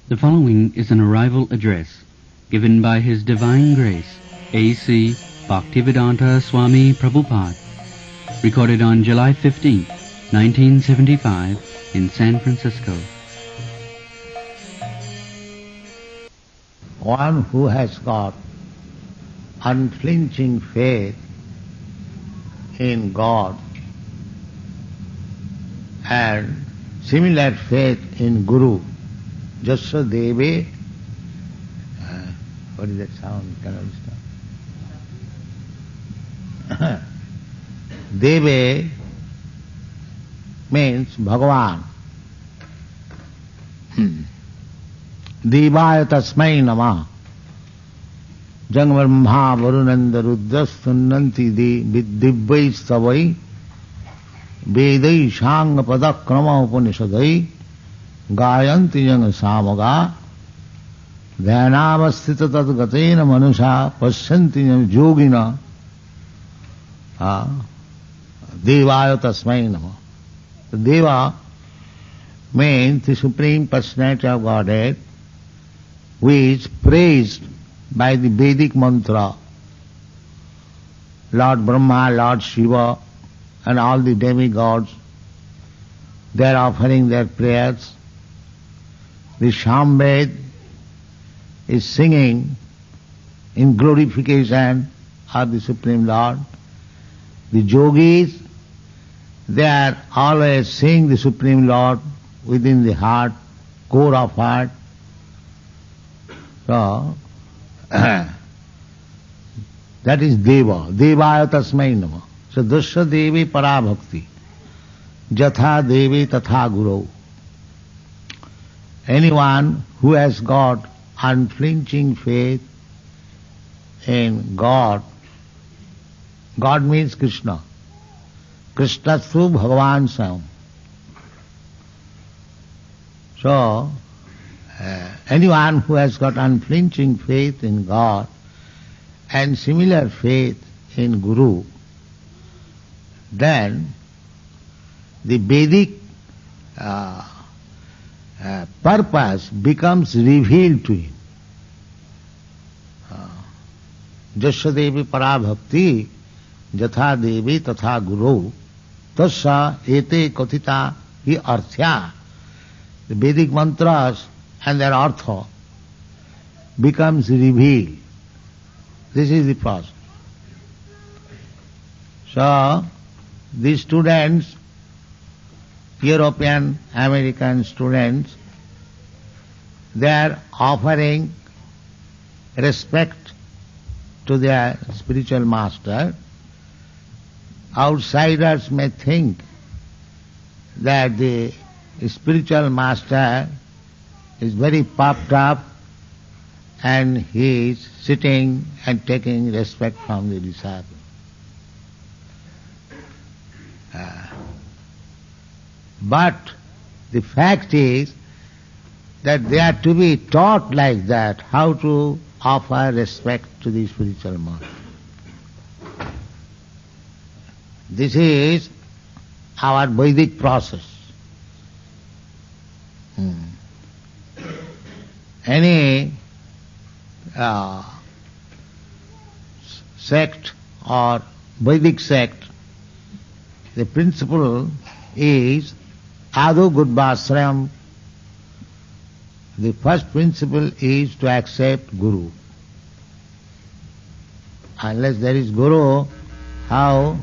The following is an arrival address given by His Divine Grace, A.C. Bhaktivedanta Swami Prabhupada, recorded on July 15, 1975, in San Francisco. One who has got unflinching faith in God and similar faith in Guru, Jasya Deve, what is that sound? Can I understand? Deve means Bhagavan. Devaya tasmai namah. Jang brahma varunanda rudra sunnanti divyai savai vedai shanga padakrama upanishadai gayanti jang samaga dhyanavasthita tad gatena manusha pasyanti jang yogina devaya tasmai namah. Deva means the Supreme Personality of Godhead, who is praised by the Vedic mantra. Lord Brahma, Lord Shiva and all the demigods, they are offering their prayers. The Samved is singing in glorification of the Supreme Lord. The yogis, they are always seeing the Supreme Lord within the heart, core of heart. So, that is Deva. Devaya tasmai namah. So, Dasya Devi Parabhakti. Jatha Devi Tatha Guru. Anyone who has got unflinching faith in God, God means Krishna. Krishnasthu Bhagavan Sam. So, anyone who has got unflinching faith in God and similar faith in Guru, then the Vedic purpose becomes revealed to him. Jasya Devi Parabhakti Jatha Devi Tatha Guru Tasya Ete Kathita Hi Arthya. The Vedic mantras and their artha becomes revealed. This is the process. So, the students, European, American students, they are offering respect to their spiritual master. Outsiders may think that the spiritual master is very puffed up and he is sitting and taking respect from the disciple. But the fact is that they are to be taught like that, how to offer respect to the spiritual master. This is our Vedic process. Any sect or Vedic sect, the principle is Adu Gurvasrayam. The first principle is to accept Guru. Unless there is Guru, how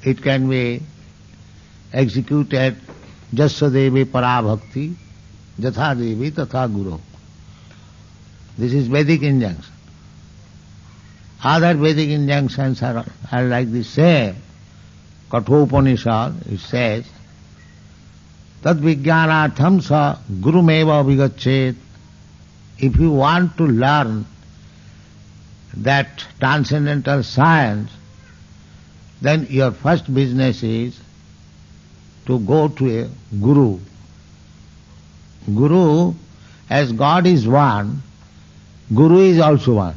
it can be executed? Jasya Devi Parabhakti Jatha Devi Tatha Guru. This is Vedic injunction. Other Vedic injunctions are like the same. Kathopanishad, it says, Tad vijnanatham sa gurumeva vigachet. If you want to learn that transcendental science, then your first business is to go to a Guru. Guru, as God is one, Guru is also one.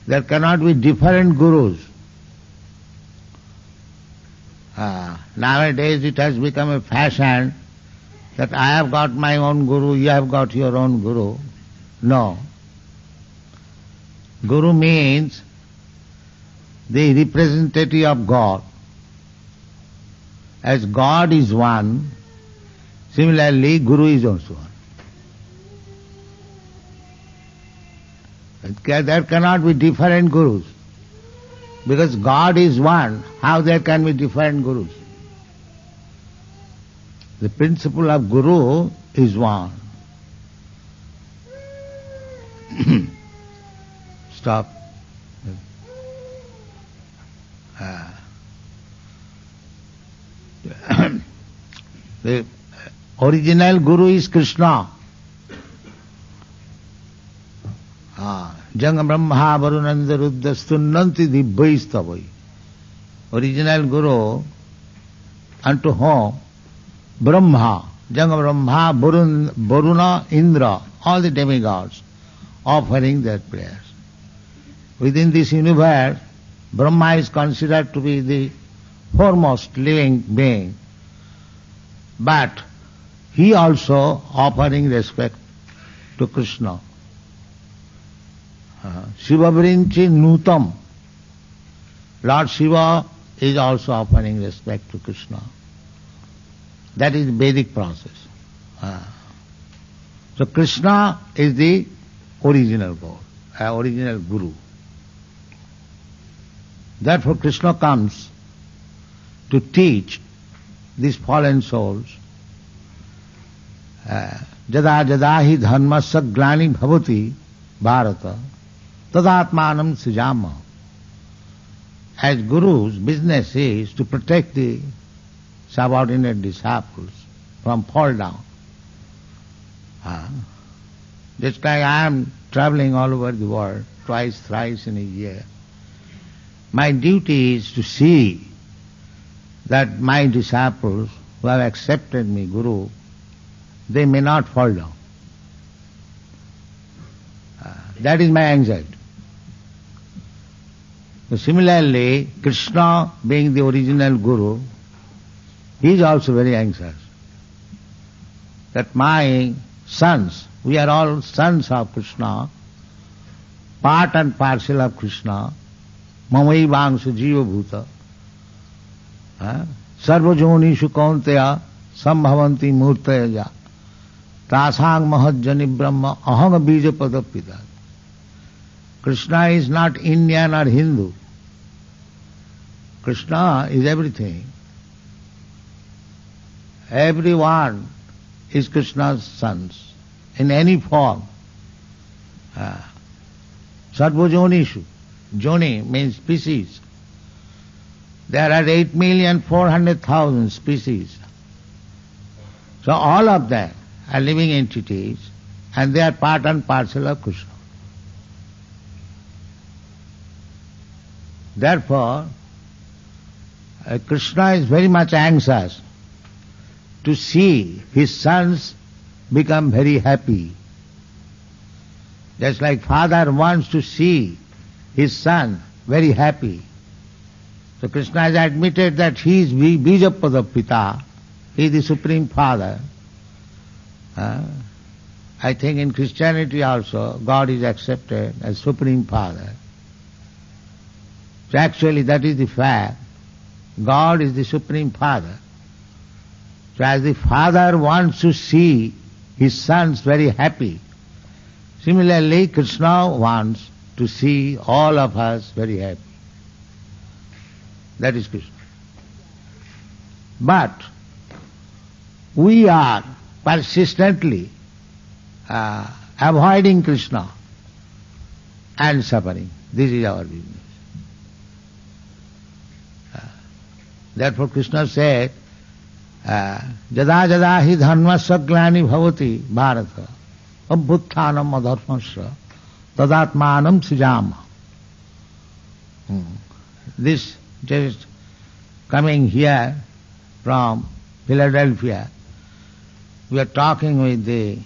There cannot be different Gurus. Nowadays it has become a fashion that I have got my own guru, you have got your own guru. No. Guru means the representative of God. As God is one, similarly Guru is also one. There cannot be different gurus. Because God is one, how there can be different gurus? The principle of Guru is one. Stop. The original Guru is Krishna. Janga Brahma Varunanda Ruddha Stunnanti Dibbhaistavai. Original Guru, unto whom Brahma, Janga Brahma, Varuna, Indra, all the demigods offering their prayers. Within this universe, Brahma is considered to be the foremost living being, but he also offering respect to Krishna. Shiva Vrinchi Nutam. Lord Shiva is also offering respect to Krishna. That is Vedic process. So Krishna is the original God, original Guru. Therefore Krishna comes to teach these fallen souls. Jada jada hi dharmasya glani bhavati bharata tadatmanam sujama. As Guru's business is to protect the subordinate disciples from fall down. Just like I am traveling all over the world twice, thrice in a year. My duty is to see that my disciples who have accepted me, Guru, they may not fall down. That is my anxiety. So similarly, Krishna being the original Guru, he is also very anxious that my sons, we are all sons of Krishna, part and parcel of Krishna, mamai vangsu jiva bhuta, sarva jonishu kaunteya sambhavanti murtayaja, tasang mahajjani brahma aham bija padapita. Krishna is not Indian or Hindu. Krishna is everything. Everyone is Krishna's sons in any form. Sarva jonishu. Joni means species. There are 8,400,000 species. So all of them are living entities and they are part and parcel of Krishna. Therefore, Krishna is very much anxious to see his sons become very happy. Just like father wants to see his son very happy. So Krishna has admitted that he is Bijapada Pita, he is the Supreme Father. I think in Christianity also God is accepted as Supreme Father. So actually that is the fact. God is the Supreme Father. So as the father wants to see his sons very happy, similarly Krishna wants to see all of us very happy. That is Krishna. But we are persistently avoiding Krishna and suffering. This is our business. Therefore Krishna said, Jada jada hi dharmasya glani bhavati bharata abhutthanam adharmasya tadatmanam sujama. This just coming here from Philadelphia, we are talking with the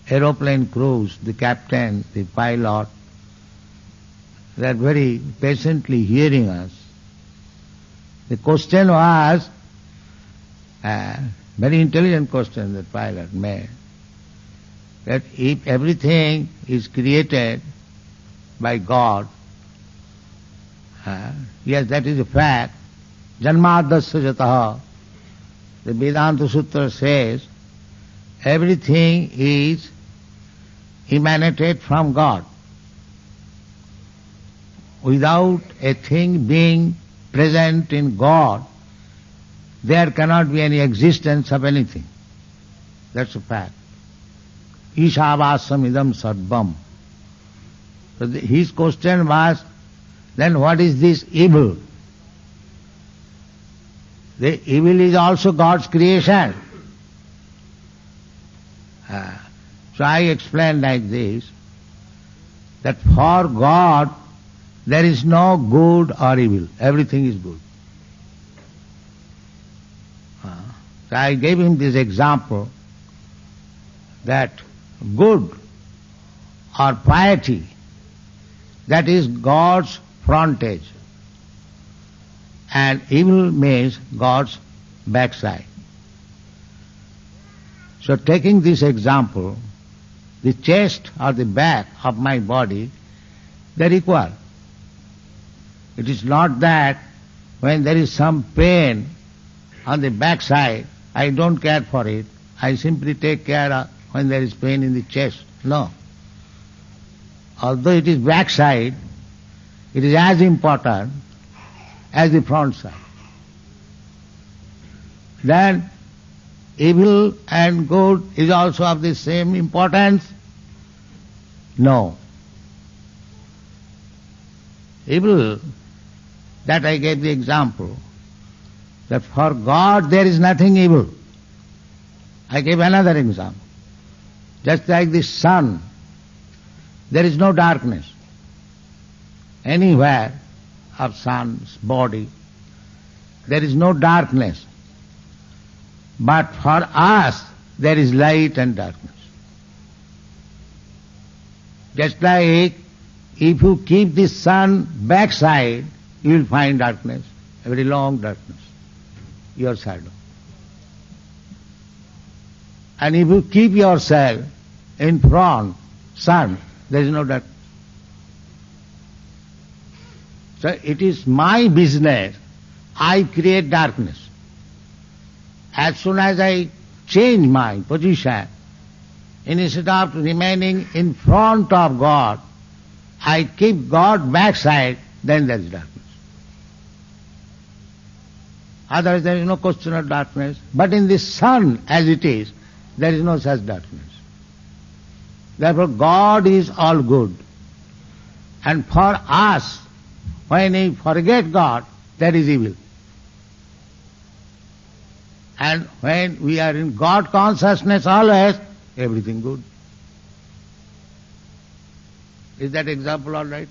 aeroplane crews, the captain, the pilot. They are very patiently hearing us. The question was, Very intelligent question that pilot made. That if everything is created by God, yes, that is a fact. Janmadasya jataha. The Vedanta Sutra says everything is emanated from God. Without a thing being present in God, there cannot be any existence of anything. That's a fact. Ishavasam idam sarvam. So his question was, then what is this evil? The evil is also God's creation. So I explained like this, that for God there is no good or evil. Everything is good. So I gave him this example that good or piety, that is God's frontage, and evil means God's backside. So taking this example, the chest or the back of my body, they are equal. It is not that when there is some pain on the backside, I don't care for it. I simply take care of when there is pain in the chest. No. Although it is backside, it is as important as the front side. Then evil and good is also of the same importance? No. Evil, that I gave the example, that for God there is nothing evil. I gave another example. Just like the sun, there is no darkness anywhere of sun's body. There is no darkness. But for us, there is light and darkness. Just like if you keep the sun backside, you will find darkness, a very long darkness, your shadow. And if you keep yourself in front, sun, there is no darkness. So it is my business, I create darkness. As soon as I change my position, instead of remaining in front of God, I keep God backside, then there is darkness. Otherwise there is no question of darkness. But in the sun as it is, there is no such darkness. Therefore God is all good. And for us, when we forget God, that is evil. And when we are in God consciousness always, everything good. Is that example all right?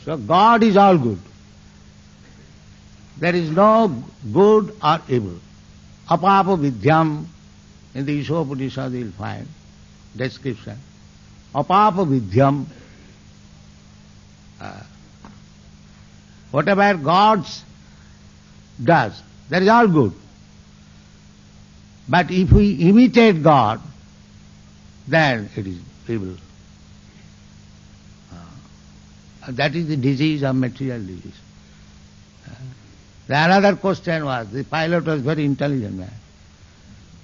So God is all good. There is no good or evil. Apapa vidyam, in the Ishopanishad you will find description. Apapa vidyam, whatever God does, that is all good. But if we imitate God, then it is evil. That is the disease of material disease. The another question was, the pilot was very intelligent man,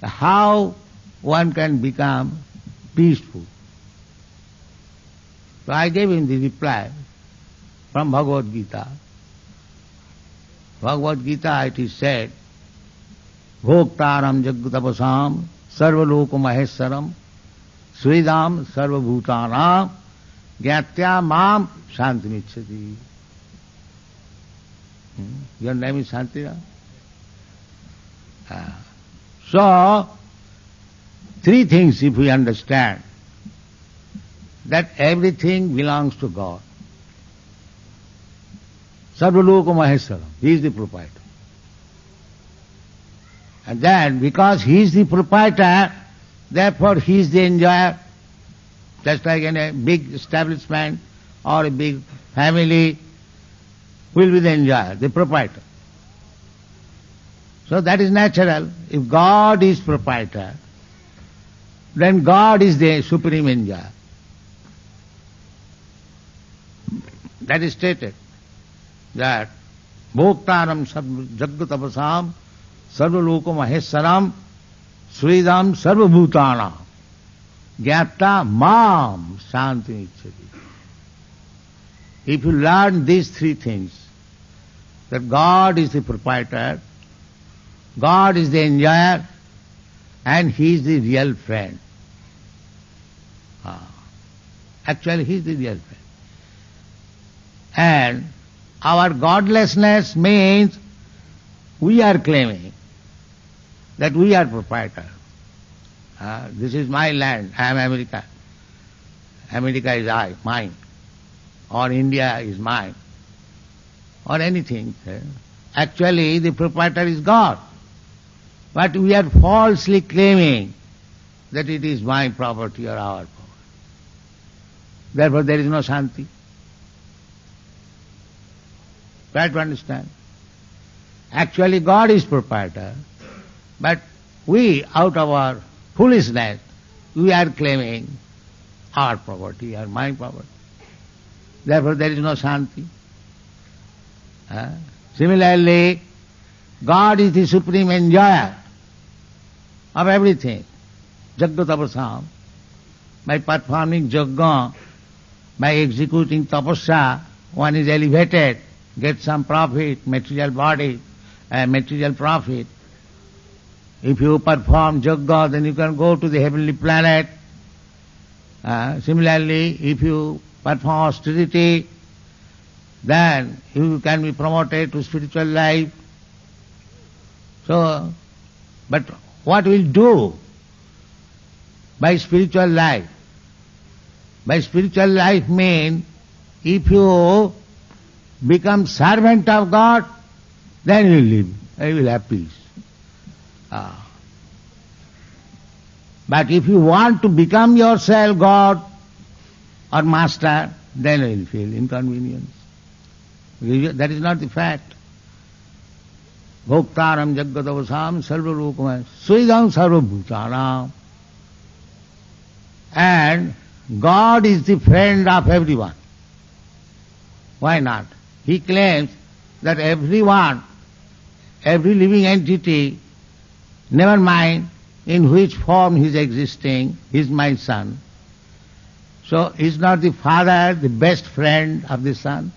how one can become peaceful. So I gave him the reply from Bhagavad Gita. Bhagavad Gita it is said, Bhoktaram Jagatapasam Sarvaloko Maheswaram Svedam Sarvabhutanam Gyatya Mam Shantimicchati. Your name is Shantira? So, three things if we understand, that everything belongs to God. Sarvaloko Maheswaram, He is the proprietor. And then, because He is the proprietor, therefore He is the enjoyer. Just like in a big establishment or a big family, will be the enjoyer, the proprietor. So that is natural. If God is proprietor, then God is the supreme enjoyer. That is stated that Bhoktaram Jaggatapasam Sarvaloka Maheswaram Sridam Sarvabhutana Gyata Mam Shanti Ichchati. If you learn these three things, that God is the proprietor, God is the enjoyer, and He is the real friend. Actually, He is the real friend. And our godlessness means we are claiming that we are proprietor. This is my land, I am America. America is mine. Or India is mine. Or anything. Actually, the proprietor is God. But we are falsely claiming that it is my property or our property. Therefore, there is no Shanti. Try to understand. Actually, God is proprietor, but we, out of our foolishness, we are claiming our property or my property. Therefore, there is no Shanti. Similarly, God is the supreme enjoyer of everything. Jaggatapasam. By performing yajna, by executing tapasya, one is elevated, gets some profit, material body, material profit. If you perform yajna, then you can go to the heavenly planet. Similarly, if you perform austerity, then you can be promoted to spiritual life. So, but what will do by spiritual life? By spiritual life means if you become servant of God, then you will live, you will have peace. But if you want to become yourself God or master, then you will feel inconvenience. That is not the fact. Bhoktaram Jaggatavasam Sarvalokam Suidam Sarvabhutanam. And God is the friend of everyone. Why not? He claims that everyone, every living entity, never mind in which form he is existing, he is my son. So is not the father the best friend of the son?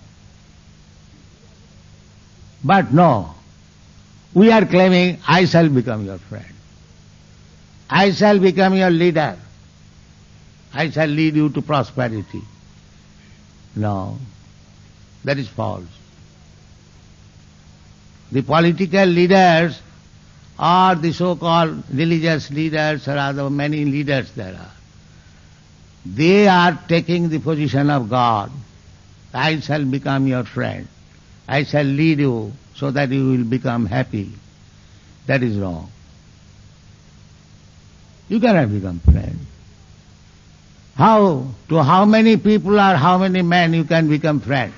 But no, we are claiming, I shall become your friend. I shall become your leader. I shall lead you to prosperity. No, that is false. The political leaders or the so-called religious leaders or other many leaders there are, they are taking the position of God. I shall become your friend. I shall lead you so that you will become happy. That is wrong. You cannot become friend. How many people or how many men you can become friend?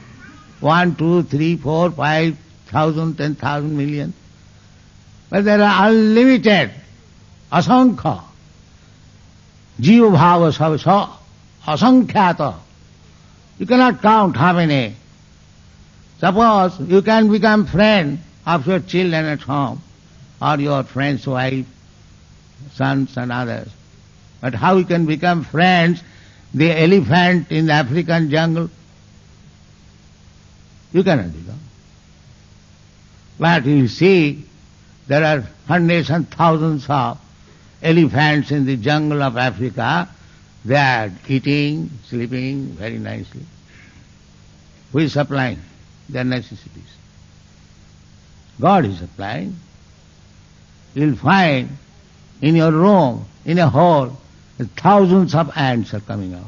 1, 2, 3, 4, 5,000, 10,000 million. But there are unlimited, asankha. Jiva bhava asankhyato. You cannot count how many. Suppose you can become friend of your children at home, or your friend's wife, sons and others. But how you can become friends, the elephant in the African jungle? You cannot become. But you see, there are hundreds and thousands of elephants in the jungle of Africa. They are eating, sleeping very nicely. Who is supplying their necessities? God is supplying. You'll find in your room, in a hole, thousands of ants are coming out.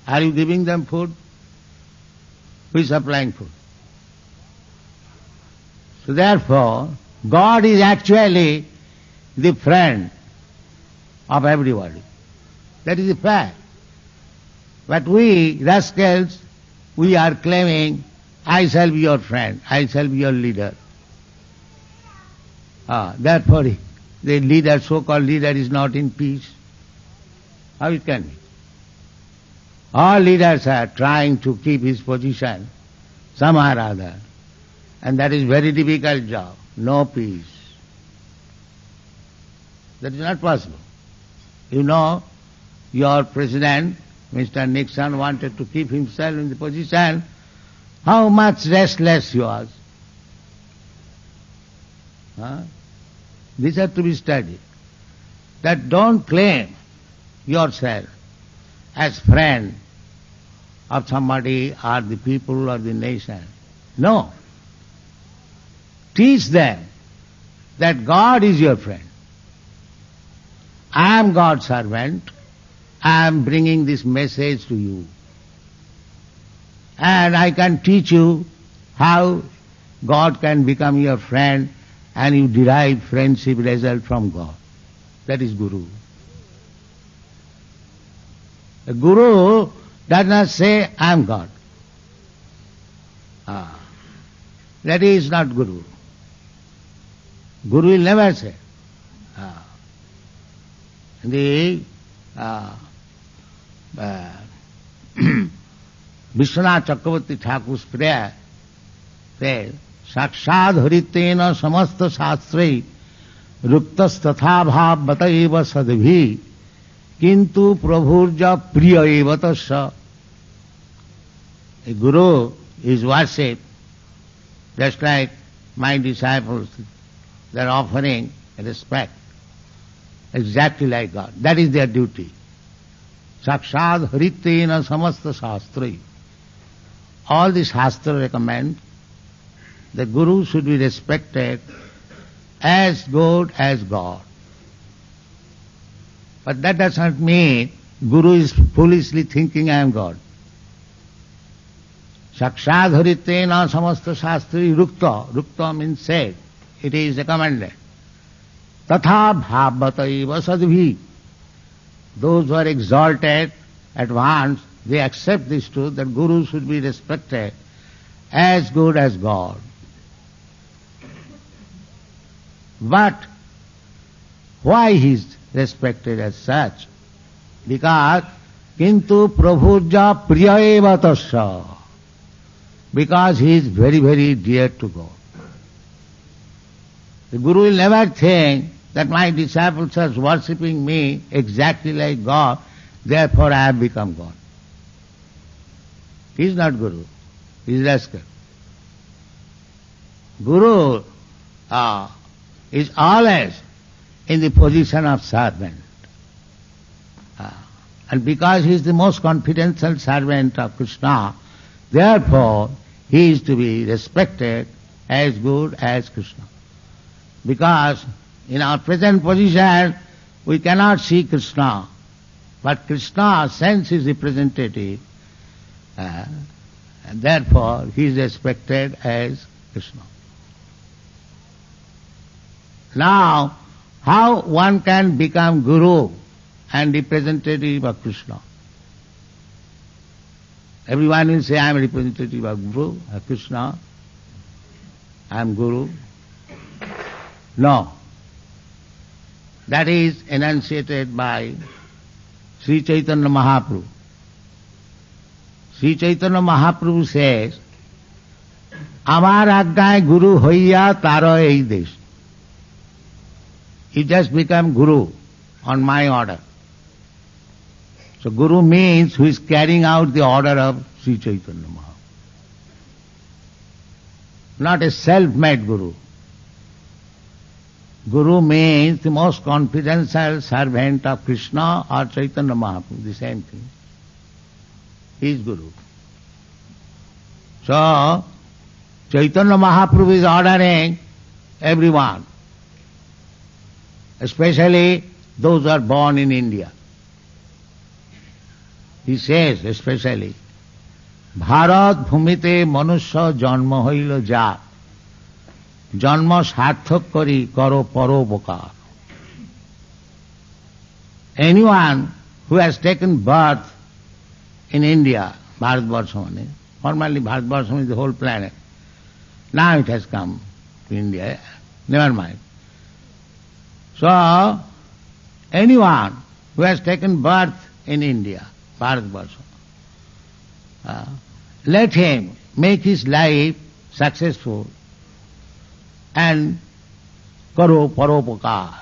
Are you giving them food? Who is supplying food? So therefore, God is actually the friend of everybody. That is the fact. But we, rascals, we are claiming, I shall be your friend, I shall be your leader. Therefore, the leader, so-called leader, is not in peace. How it can be? All leaders are trying to keep his position somehow or other, and that is very difficult job. No peace. That is not possible. You know, your president, Mr. Nixon, wanted to keep himself in the position. How much restless he was. These are to be studied. That don't claim yourself as friend of somebody or the people or the nation. No. Teach them that God is your friend. I am God's servant. I am bringing this message to you. And I can teach you how God can become your friend and you derive friendship result from God. That is Guru. The Guru does not say, I am God. That is not Guru. Guru will never say. The Vishwanath Chakravarti Thakur's prayer says, Sakshad haritena samasta shastrei ruktas tatha bhav bataiva sadbhi kintu prabhurja priya eva tasya. A Guru is worshipped just like my disciples, they are offering respect exactly like God. That is their duty. Sakshad haritena samasta shastrei. All the Shastra recommend the Guru should be respected as good as God. But that does not mean Guru is foolishly thinking I am God. Sakshad haritena samasta shastri rukta. Rukta means said. It is recommended. Tatha bhavataiva sadbhi. Those who are exalted, advanced, they accept this truth that Guru should be respected as good as God. But why he is respected as such? Because kintu prabhurja priya eva tasya. Because he is very, very dear to God. The Guru will never think that my disciples are worshipping me exactly like God, therefore I have become God. He is not Guru. He is rascal. Guru is always in the position of servant. And because he is the most confidential servant of Krishna, therefore he is to be respected as good as Krishna. Because in our present position we cannot see Krishna, but Krishna sends his representative, and therefore he is respected as Krishna. Now, how one can become Guru and representative of Krishna? Everyone will say, I am representative of Guru, of Krishna, I am Guru. No. That is enunciated by Sri Chaitanya Mahaprabhu. Sri Chaitanya Mahaprabhu says, Amar aggaye Guru hoiya taro ei desh. He just become Guru on my order. So Guru means who is carrying out the order of Sri Chaitanya Mahaprabhu. Not a self-made Guru. Guru means the most confidential servant of Krishna or Chaitanya Mahaprabhu, the same thing. He is Guru. So, Chaitanya Mahaprabhu is ordering everyone, especially those who are born in India. He says especially, Bharat bhumite manusya janma hoilo ja, janma sarthak kari karo parobokar. Anyone who has taken birth in India, Bharatvarsha, formerly Bharatvarsha is the whole planet. Now it has come to India, never mind. So, anyone who has taken birth in India, Bharatvarsha, let him make his life successful and karo paropakar,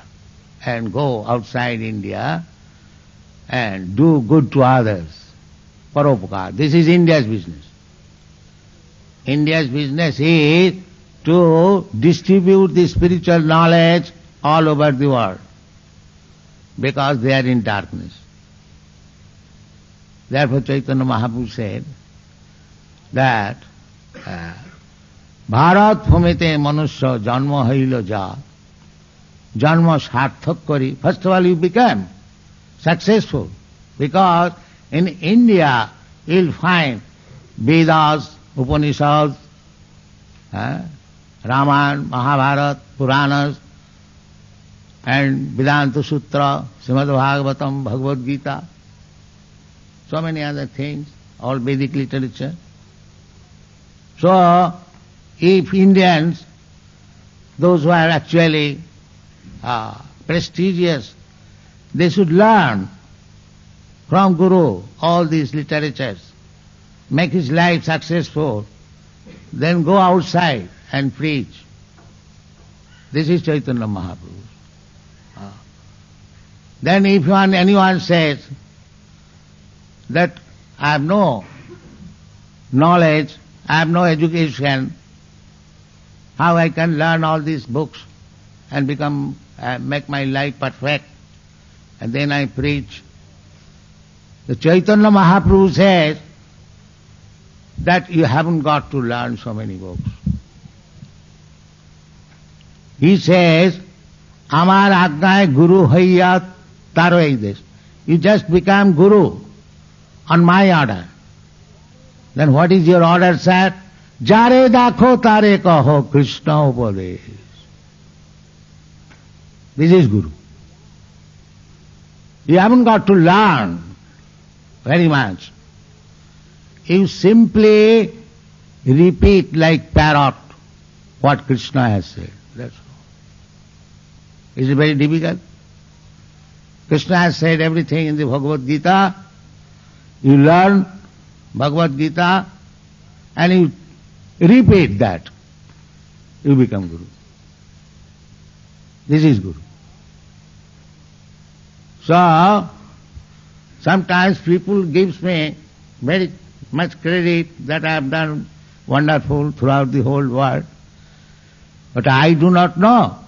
and go outside India and do good to others. Paropakar. This is India's business. India's business is to distribute the spiritual knowledge all over the world, because they are in darkness. Therefore Chaitanya Mahaprabhu said that Bharat bhumite manusya janma hailo ja, janma sarthak kari. First of all you become successful, because in India you'll find Vedas, Upanishads, Ramayana, Mahabharata, Puranas, and Vedanta Sutra, Srimad Bhagavatam, Bhagavad Gita, so many other things, all Vedic literature. So, if Indians, those who are actually prestigious, they should learn from Guru all these literatures, make his life successful, then go outside and preach. This is Chaitanya Mahaprabhu. Then if anyone says that I have no knowledge, I have no education, how I can learn all these books and become, make my life perfect, and then I preach. The Chaitanya Mahaprabhu says that you haven't got to learn so many books. He says, Amar Agnaye Guru Hayya Taro Ekdesh. You just become Guru on my order. Then what is your order, sir? Jare dakho tare kaho Krishna upadesh. This is Guru. You haven't got to learn very much. You simply repeat like parrot what Krishna has said. That's all. Is it very difficult? Krishna has said everything in the Bhagavad Gita. You learn Bhagavad Gita and you repeat that. You become Guru. This is Guru. So, sometimes people gives me very much credit that I have done wonderful throughout the whole world. But I do not know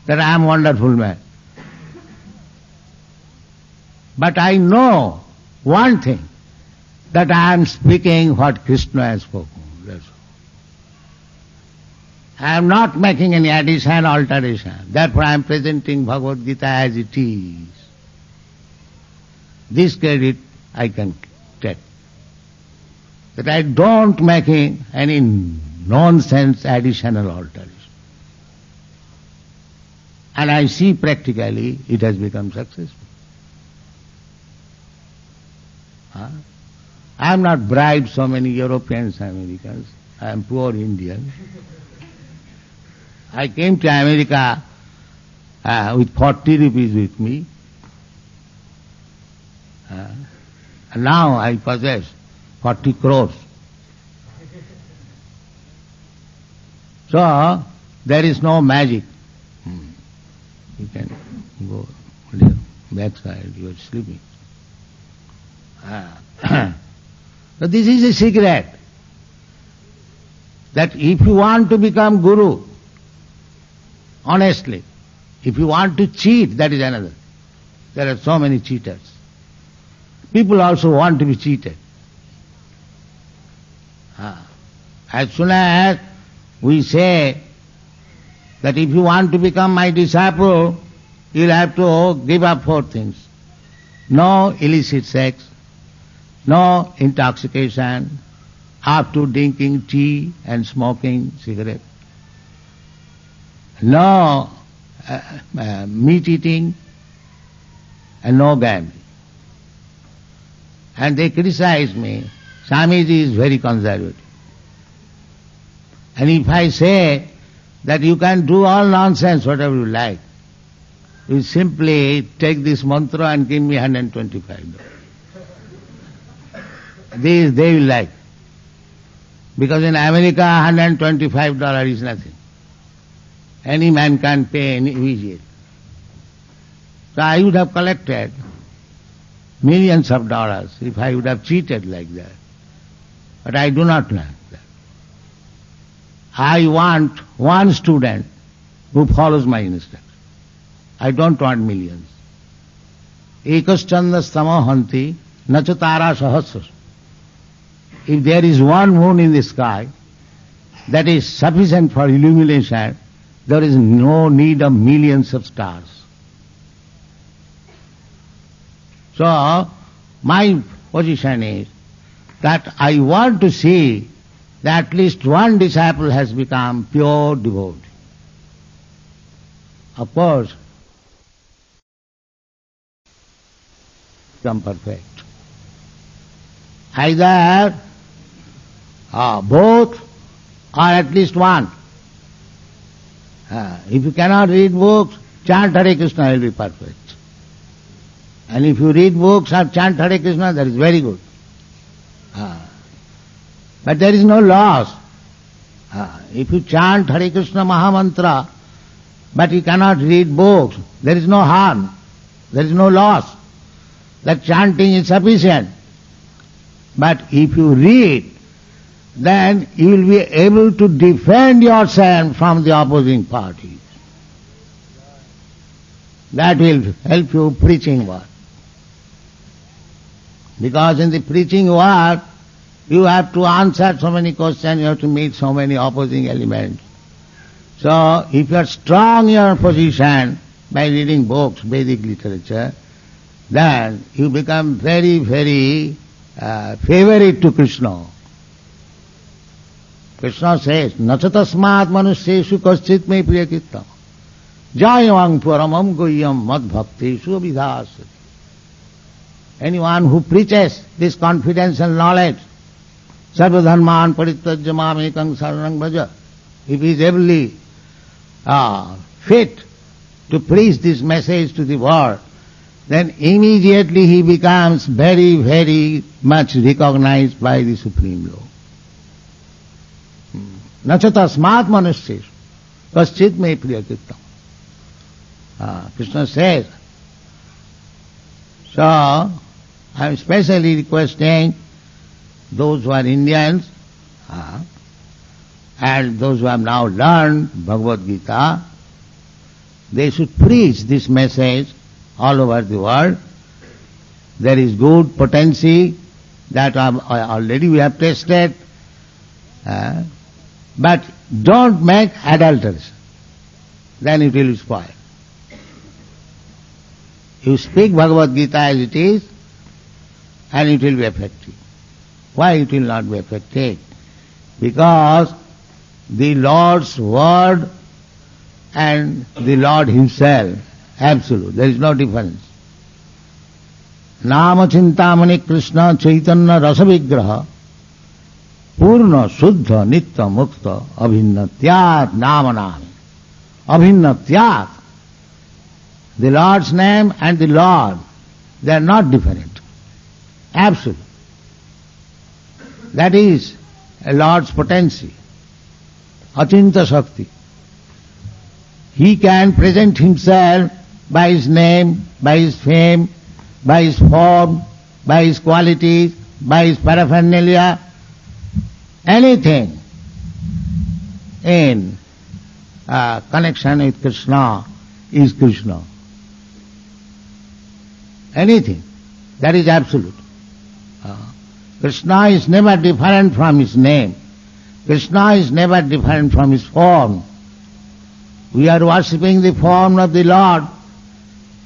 that I am a wonderful man. But I know one thing, that I am speaking what Krishna has spoken. That's all. I am not making any addition, alteration. Therefore I am presenting Bhagavad Gita as it is. This credit I can take. That I don't making any nonsense additional alteration. And I see practically it has become successful. I am not bribed so many Europeans, Americans. I am poor Indian. I came to America with 40 rupees with me. And now I possess 40 crores. So, there is no magic. You can go backside, you are sleeping. So this is a secret. That if you want to become Guru, honestly, if you want to cheat, that is another. There are so many cheaters. People also want to be cheated. As soon as we say that if you want to become my disciple, you'll have to give up 4 things. No illicit sex, no intoxication, up to drinking tea and smoking cigarette, no meat eating, and no gambling. And they criticize me, Swamiji is very conservative. And if I say that you can do all nonsense, whatever you like, You simply take this mantra and give me $125. These they will like. Because in America, $125 is nothing. Any man can pay immediately. So I would have collected millions of dollars if I would have cheated like that. But I do not like that. I want one student who follows my instruction. I don't want millions. Ekaschanda stamahanti nachatara sahasra. If there is one moon in the sky, that is sufficient for illumination. There is no need of millions of stars. So, my position is that I want to see that at least one disciple has become pure devotee. Of course, become perfect. Either both or at least one. If you cannot read books, chant Hare Krishna will be perfect. And if you read books or chant Hare Krishna, that is very good. But there is no loss. If you chant Hare Krishna Mahamantra, but you cannot read books, there is no harm. There is no loss. That chanting is sufficient. But if you read, then you will be able to defend yourself from the opposing parties. That will help you preaching work. Because in the preaching work, you have to answer so many questions, you have to meet so many opposing elements. So, if you are strong in your position by reading books, Vedic literature, then you become very, very favorite to Krishna. Krishna says, Nachatasmat manusyeshu kaschit me priyakittam jayavang paramam guhyam mad bhakteshu abhidhasati. Anyone who preaches this confidential knowledge, sarvadharman parityajya mam ekam saranam bhaja, if he is ably fit to preach this message to the world, then immediately he becomes very, very much recognized by the Supreme Lord. Nachatasmat manusyeshu kaschit me priyakittam. Krishna says, so I am specially requesting those who are Indians and those who have now learned Bhagavad Gita, they should preach this message all over the world. There is good potency that already we have tested. But don't make adulteries, then it will spoil. You speak Bhagavad Gita as it is, and it will be effective. Why it will not be effective? Because the Lord's word and the Lord Himself, absolute, there is no difference. Nama Chintamani Krishna Chaitanya Rasa Vigraha Purna Shuddha Nitya Mukta Abhinnatyat Namanami. Abhinnatyat. The Lord's name and the Lord, they are not different. Absolute. That is a Lord's potency. Achinta Shakti. He can present Himself by His name, by His fame, by His form, by His qualities, by His paraphernalia, anything in connection with Krishna is Krishna. Anything. That is absolute. Krishna is never different from His name. Krishna is never different from His form. We are worshipping the form of the Lord.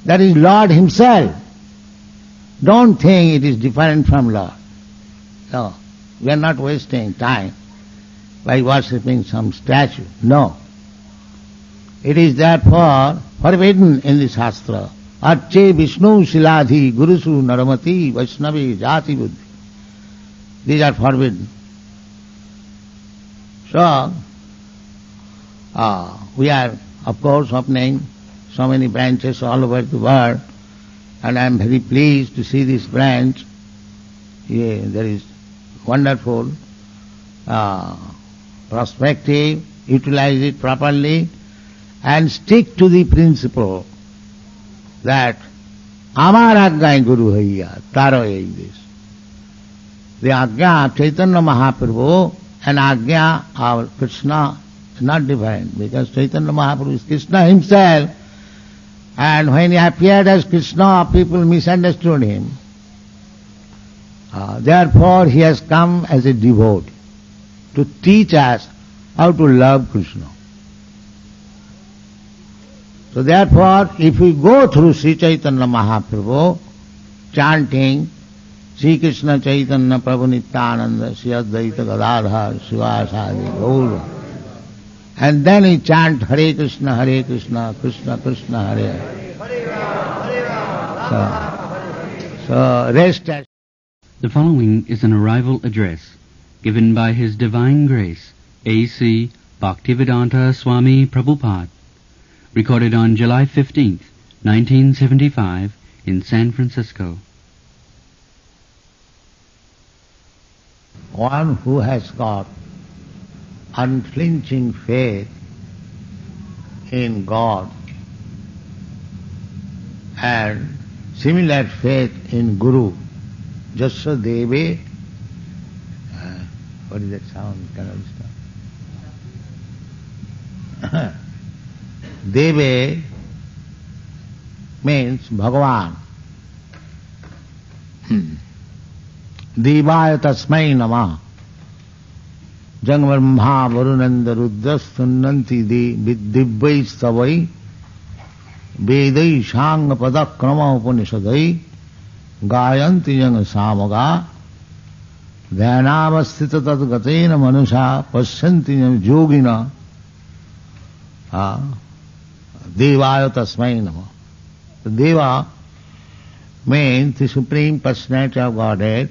That is Lord Himself. Don't think it is different from Lord. No. We are not wasting time by worshipping some statue. No. It is therefore forbidden in the Shastra. Arche Vishnu Shiladhi Gurusu Naramati Vaishnavi Jati Buddhi. These are forbidden. So, we are of course opening so many branches all over the world, and I am very pleased to see this branch. Yeah, there is wonderful perspective, utilize it properly, and stick to the principle that Amar Ajnai Guru Haiya, Taro this. The Ajna of Chaitanya Mahaprabhu and Ajna of Krishna is not different, because Chaitanya Mahaprabhu is Krishna himself, and when he appeared as Krishna, people misunderstood him. Therefore he has come as a devotee to teach us how to love Krishna. So therefore, if we go through Sri Chaitanya Mahaprabhu, chanting Sri Krishna Chaitanya Prabhu Nityananda Sri Advaita Gadadhar Srivasadi Gaura, and then we chant Hare Krishna, Krishna Krishna, Hare Hare. So rest as... The following is an arrival address given by His Divine Grace, A.C. Bhaktivedanta Swami Prabhupada, recorded on July 15th, 1975, in San Francisco. One who has got unflinching faith in God and similar faith in Guru, Jasya Deve, what is that sound? Can I understand? Deve means Bhagavan. Devaya tasmai namah. Jang brahma varunanda rudra sunnanti divyai savai vedai shanga padakrama upanishadai gayanti jang samaga dhyanavasthita tadgatena manusha pasyanti jang yogina devaya tasmai namah. Deva means the Supreme Personality of Godhead,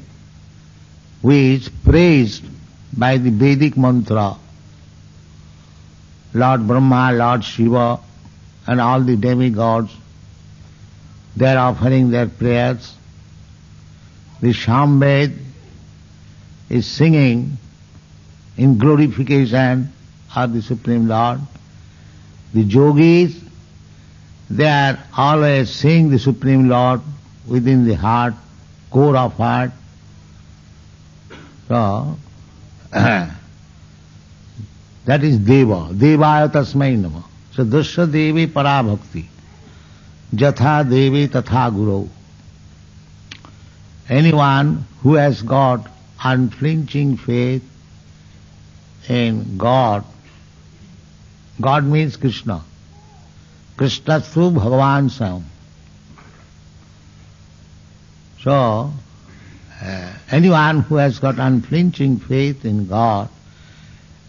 which is praised by the Vedic mantra. Lord Brahma, Lord Shiva, and all the demigods, they are offering their prayers. The Samved is singing in glorification of the Supreme Lord. The yogis, they are always seeing the Supreme Lord within the heart, core of heart. So, that is Deva. Devaya tasmai namah. So, Dasya Devi Parabhakti. Jatha Devi Tatha Guru. Anyone who has got unflinching faith in God, God means Krishna. Krishna through Bhagavan Sam. So, anyone who has got unflinching faith in God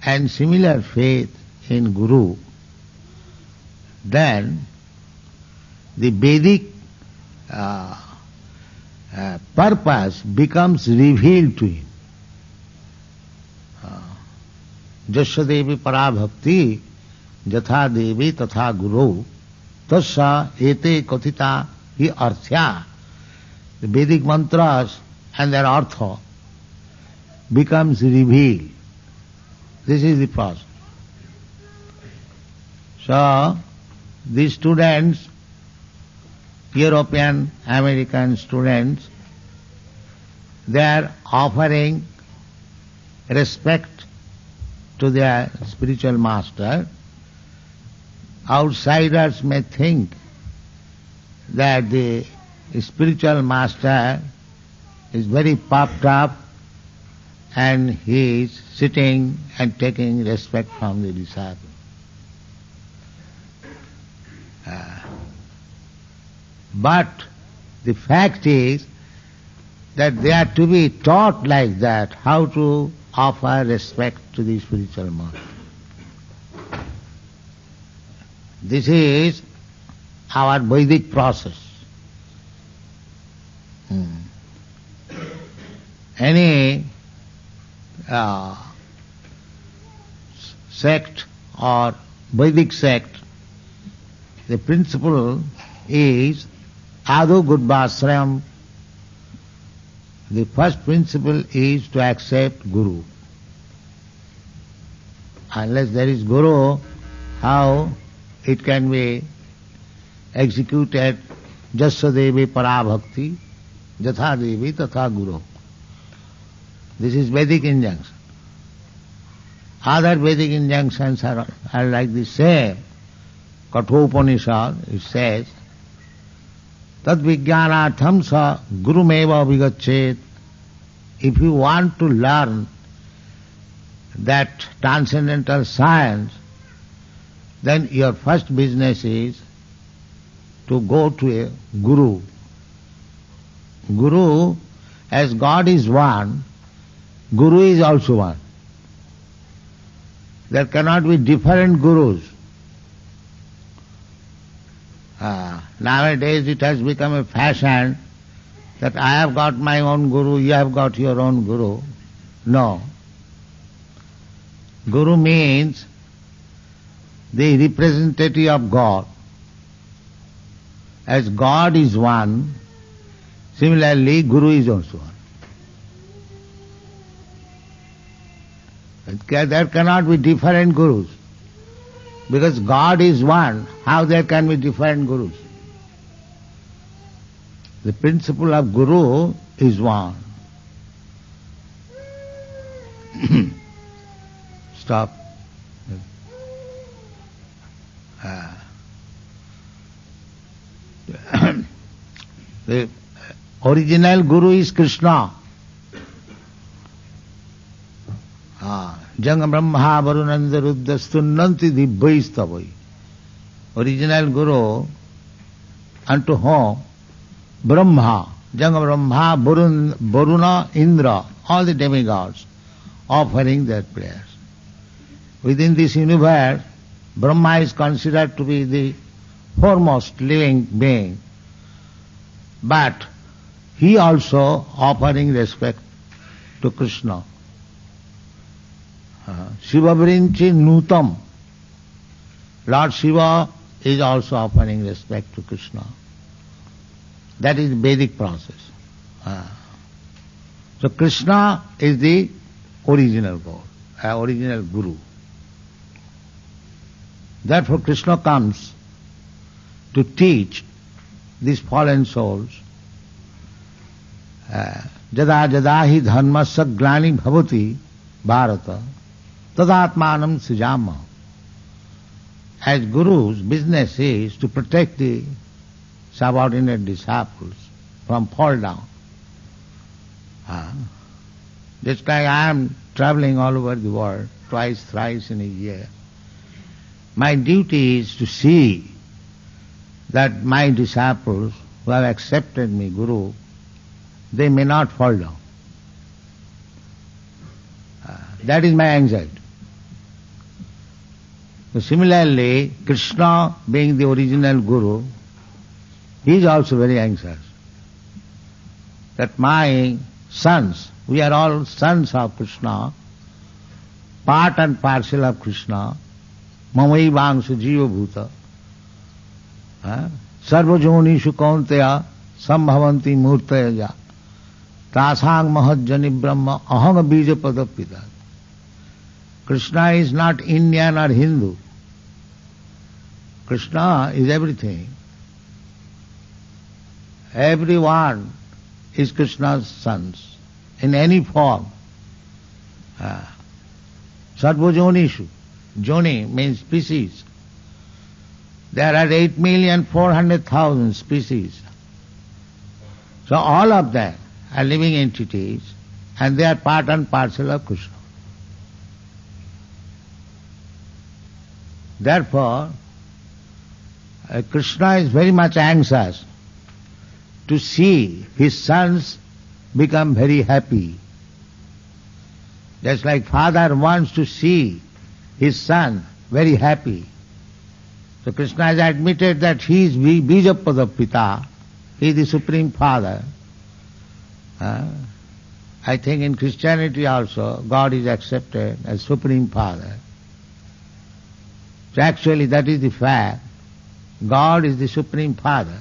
and similar faith in Guru, then the Vedic purpose becomes revealed to him. Jasya Devi Parabhakti Jatha Devi Tatha Guru Tasya Ete Kathita Hi Arthya. The Vedic mantras and their artha becomes revealed. This is the process. So, the students, European, American students, they are offering respect to their spiritual master. Outsiders may think that the spiritual master is very puffed up and he is sitting and taking respect from the disciple. But the fact is that they are to be taught like that, how to offer respect to the spiritual master. This is our Vedic process. Any sect or Vedic sect the principle is Adu Gurvasrayam. The first principle is to accept Guru. Unless there is Guru, how it can be executed? Jasya Devi Parabhakti, Jatha Devi Tatha Guru. This is Vedic injunction. Other Vedic injunctions are like the same. Kathopanishad, it says, Tad vijnanatham sa gurumeva vigachet. If you want to learn that transcendental science, then your first business is to go to a Guru. Guru, as God is one, Guru is also one. There cannot be different Gurus. Nowadays it has become a fashion that I have got my own Guru, you have got your own Guru. No. Guru means the representative of God. As God is one, similarly Guru is also one. There cannot be different Gurus. Because God is one, how there can be different Gurus? The principle of Guru is one. Stop. The original Guru is Krishna. Janga Brahma Varunanda Ruddha Stunnanti Dibbhaistavai. Original Guru, unto whom Brahma, Janga Brahma, Varuna, Indra, all the demigods offering their prayers. Within this universe, Brahma is considered to be the foremost living being, but he also offering respect to Krishna. Shiva Vrinchi Nutam. Lord Shiva is also offering respect to Krishna. That is Vedic process. So Krishna is the original God, original Guru. Therefore Krishna comes to teach these fallen souls. Jada jada hi dharmasya glani bhavati bharata tadatmanam srijama. As Guru's business is to protect the subordinate disciples from fall down. Just like I am traveling all over the world twice, thrice in a year. My duty is to see that my disciples who have accepted me, Guru, they may not fall down. That is my anxiety. So similarly, Krishna being the original Guru, he is also very anxious that my sons, we are all sons of Krishna, part and parcel of Krishna, mamai vangsu jiva bhuta, sarva jonishu kaunteya sambhavanti murtaya tasang mahajjani brahma aham bija padapita. Krishna is not Indian or Hindu. Krishna is everything. Everyone is Krishna's sons in any form. Sarva jonishu. Joni means species. There are 8,400,000 species. So all of them are living entities and they are part and parcel of Krishna. Therefore, Krishna is very much anxious to see his sons become very happy. Just like father wants to see his son very happy. So Krishna has admitted that he is Bijapada Pita, he is the Supreme Father. I think in Christianity also God is accepted as Supreme Father. So actually that is the fact. God is the Supreme Father.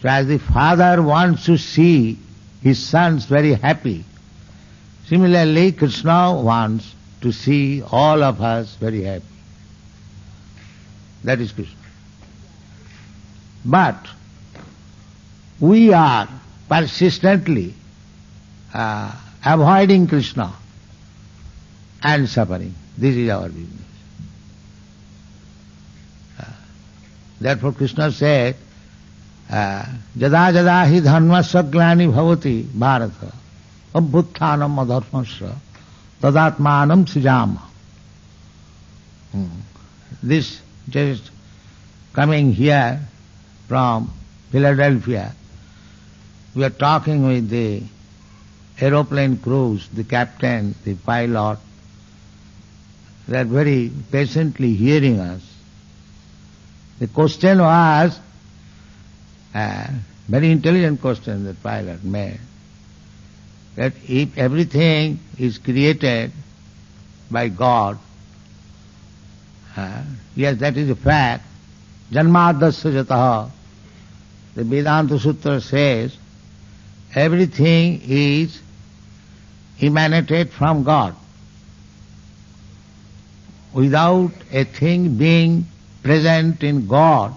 So as the Father wants to see his sons very happy, similarly Krishna wants to see all of us very happy. That is Krishna. But we are persistently avoiding Krishna and suffering. This is our business. Therefore Krishna said, Jada jada hi dharmasya glani bhavati bharata abhuttanam adharmasya tadatmanam srijama. This just coming here from Philadelphia, we are talking with the aeroplane crews, the captain, the pilot. They are very patiently hearing us. The question was, very intelligent question the pilot made, that if everything is created by God, yes, that is a fact, janmadasya jataha, the Vedanta Sutra says, everything is emanated from God. Without a thing being present in God,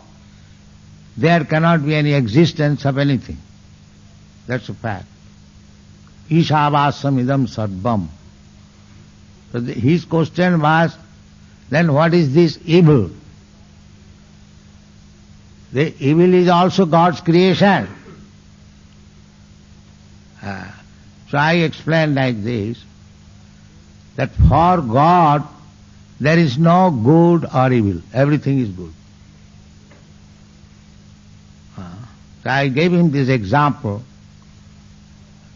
there cannot be any existence of anything. That's a fact. Ishavasam idam sarvam. So his question was, then what is this evil? The evil is also God's creation. So I explained like this, that for God there is no good or evil. Everything is good. So I gave him this example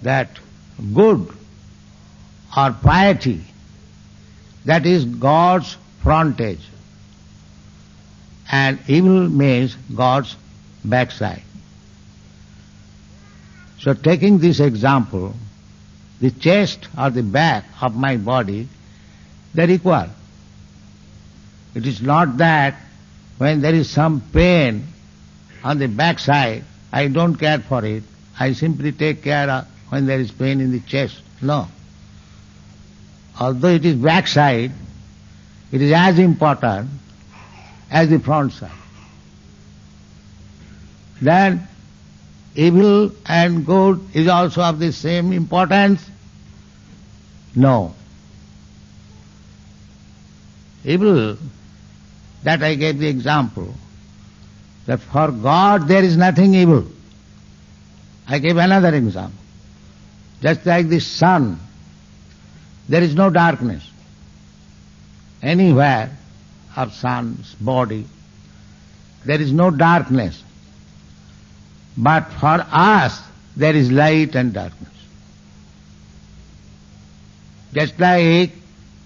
that good or piety, that is God's frontage, and evil means God's backside. So taking this example, the chest or the back of my body, they are equal. It is not that when there is some pain on the backside, I don't care for it. I simply take care of when there is pain in the chest. No. Although it is backside, it is as important as the front side. Then evil and good is also of the same importance? No. Evil, that I gave the example, that for God there is nothing evil. I gave another example. Just like the sun, there is no darkness anywhere of sun's body. There is no darkness. But for us, there is light and darkness. Just like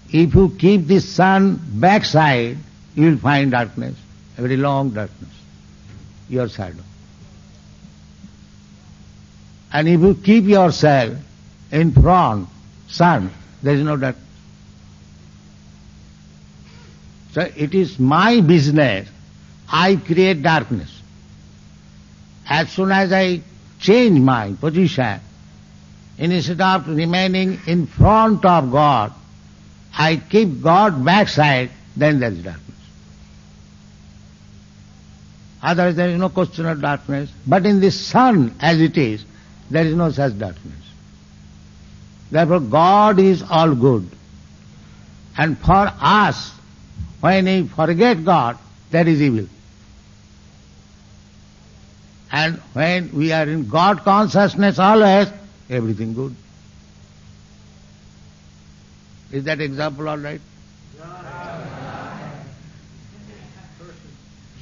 if you keep the sun backside, you will find darkness, a very long darkness, your shadow. And if you keep yourself in front, sun, there is no darkness. So it is my business, I create darkness. As soon as I change my position, instead of remaining in front of God, I keep God backside, then there is darkness. Otherwise there is no question of darkness. But in the sun as it is, there is no such darkness. Therefore God is all good. And for us, when we forget God, that is evil. And when we are in God consciousness always, everything good. Is that example all right?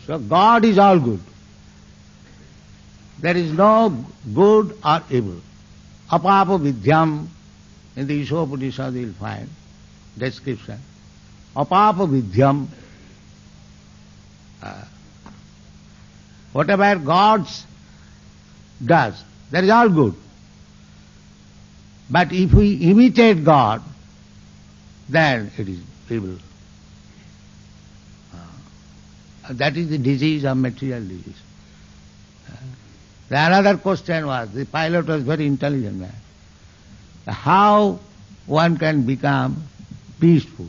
So God is all good. There is no good or evil. Apapa vidyam, in the Ishopanishad you will find description. Apapa vidyam, whatever God does, that is all good. But if we imitate God, then it is evil. That is the disease of material disease. The another question was, the pilot was very intelligent man, how one can become peaceful.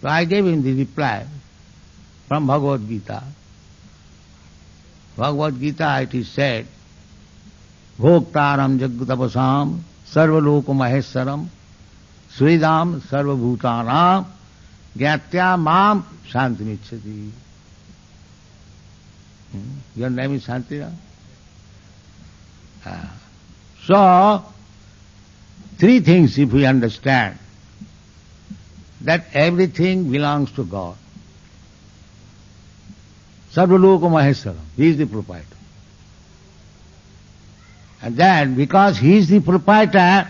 So I gave him the reply from Bhagavad Gita. Bhagavad Gita, it is said, Bhoktaram Jaggutapasam Sarvaloko Maheswaram Sridam Sarvabhutanam Gyatya Mam Shantimichati. Your name is Shantira? So, three things if we understand, that everything belongs to God. Sarvaloko Maheswaram, He is the proprietor. And then, because He is the proprietor,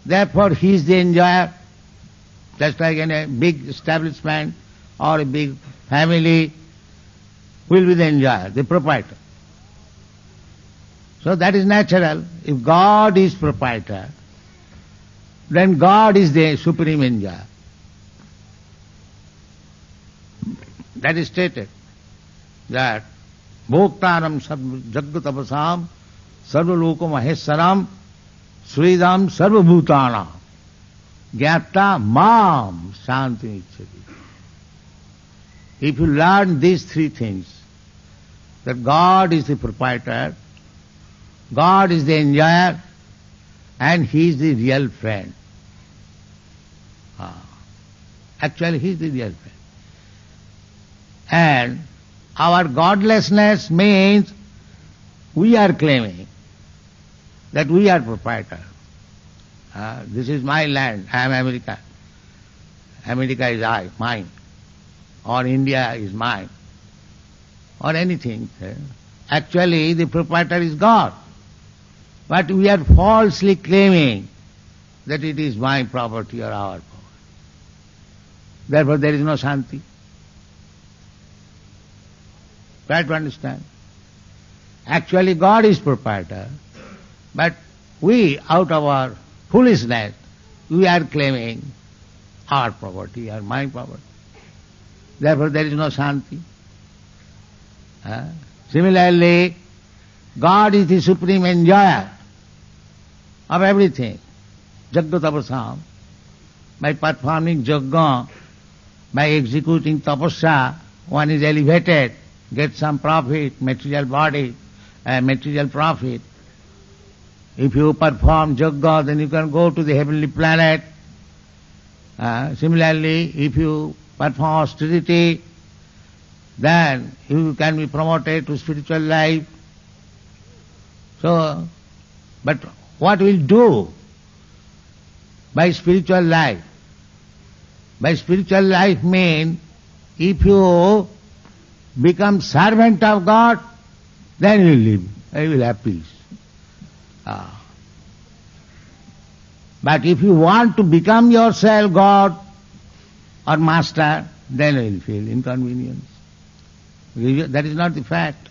therefore He is the enjoyer. Just like in a big establishment or a big family, will be the enjoyer, the proprietor. So that is natural. If God is proprietor, then God is the supreme enjoyer. That is stated, that Bhoktaram Jaggutapasam Sarvaloko Maheswaram Sridam Sarvabhutanam Gyata Mam Shantimichati. If you learn these three things, that God is the proprietor, God is the enjoyer, and He is the real friend. Actually, He is the real friend. And our godlessness means we are claiming that we are proprietor. This is my land, I am America. America is mine. Or India is mine. Or anything. Actually, the proprietor is God. But we are falsely claiming that it is my property or our property. Therefore, there is no Shanti. Try to understand. Actually, God is proprietor, but we, out of our foolishness, we are claiming our property or my property. Therefore, there is no Shanti. Similarly, God is the supreme enjoyer of everything. Jaggutapasam. By performing yajna, by executing tapasya, one is elevated, gets some profit, material body, material profit. If you perform yajna, then you can go to the heavenly planet. Similarly, if you perform austerity, then you can be promoted to spiritual life. So, but what will do by spiritual life? By spiritual life means, if you become servant of God, then you will live, you will have peace. But if you want to become yourself God or master, then you will feel inconvenience. That is not the fact.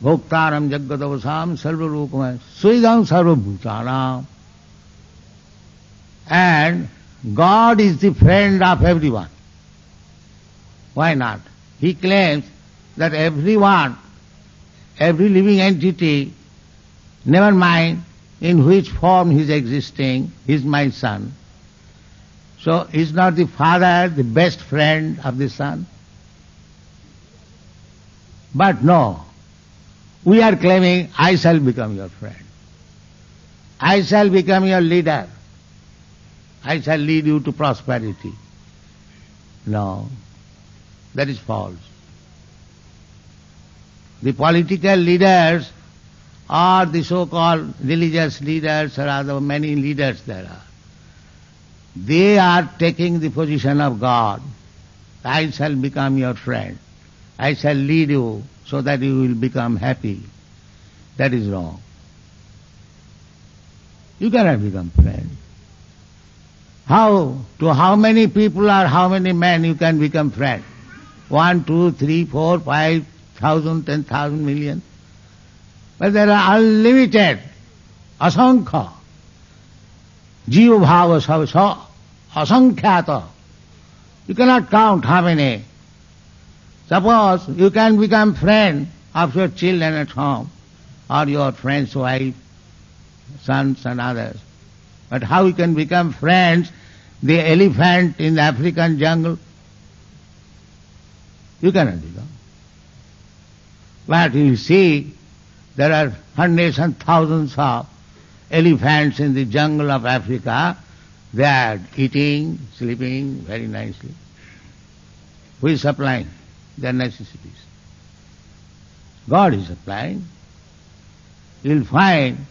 Bhoktaram Jaggutapasam Sarvalokam Suidam Sarvabhutanam. And God is the friend of everyone. Why not? He claims that everyone, every living entity, never mind in which form he is existing, he is my son. So is not the father the best friend of the son? But no, we are claiming, I shall become your friend. I shall become your leader. I shall lead you to prosperity. No, that is false. The political leaders or the so-called religious leaders, or other many leaders there are, they are taking the position of God. I shall become your friend. I shall lead you so that you will become happy. That is wrong. You cannot become friend. How? To how many people or how many men you can become friend? 1, 2, 3, 4, 5,000, 10,000 million. But there are unlimited, asankha. Jiva bhava asankhyato. You cannot count how many. Suppose you can become friend of your children at home, or your friend's wife, sons and others. But how you can become friends, the elephant in the African jungle? You cannot become. But you see, there are hundreds and thousands of elephants in the jungle of Africa. They are eating, sleeping very nicely. Who is supplying their necessities? God is supplying. You'll find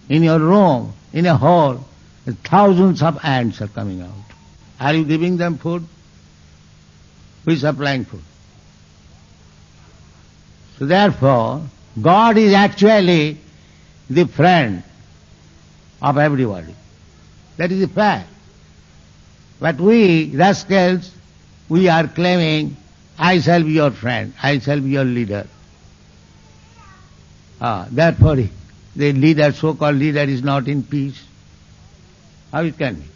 in your room, in a hole, thousands of ants are coming out. Are you giving them food? Who is supplying food? So therefore, God is actually the friend of everybody. That is the fact. But we, rascals, we are claiming, I shall be your friend, I shall be your leader. Therefore, the leader, so-called leader, is not in peace. How it can be?